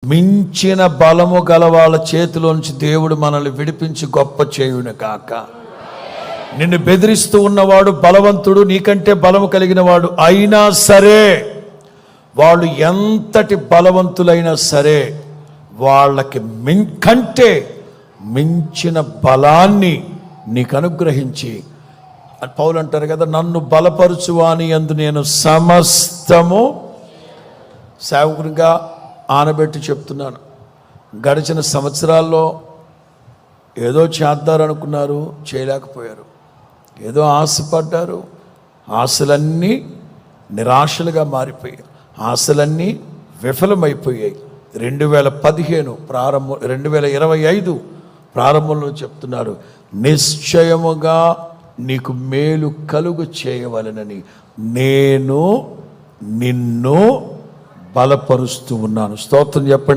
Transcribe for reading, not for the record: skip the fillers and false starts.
మించిన బలము గల వాళ్ళ చేతిలోంచి దేవుడు మనల్ని విడిపించి గొప్ప చేయును కాక. నిన్ను బెదిరిస్తూ ఉన్నవాడు బలవంతుడు, నీకంటే బలము కలిగిన వాడు అయినా సరే, వాళ్ళు ఎంతటి బలవంతులైనా సరే, వాళ్ళకి కంటే మించిన బలాన్ని నీకు అనుగ్రహించి, పౌలు అంటారు కదా, నన్ను బలపరుచువాని యందు నేను సమస్తము. సేవకునిగా ఆనబెట్టి చెప్తున్నాను, గడిచిన సంవత్సరాల్లో ఏదో చేద్దారనుకున్నారు, చేయలేకపోయారు. ఏదో ఆశపడ్డారు, ఆశలన్నీ నిరాశలుగా మారిపోయాయి, ఆశలన్నీ విఫలమైపోయాయి. 2015 ప్రారంభం, 2025 ప్రారంభంలో చెప్తున్నారు, నిశ్చయముగా నీకు మేలు కలుగు చేయవలెనని నేను నిన్ను బలపరుస్తూ ఉన్నాను. స్తోత్రం చెప్పండి.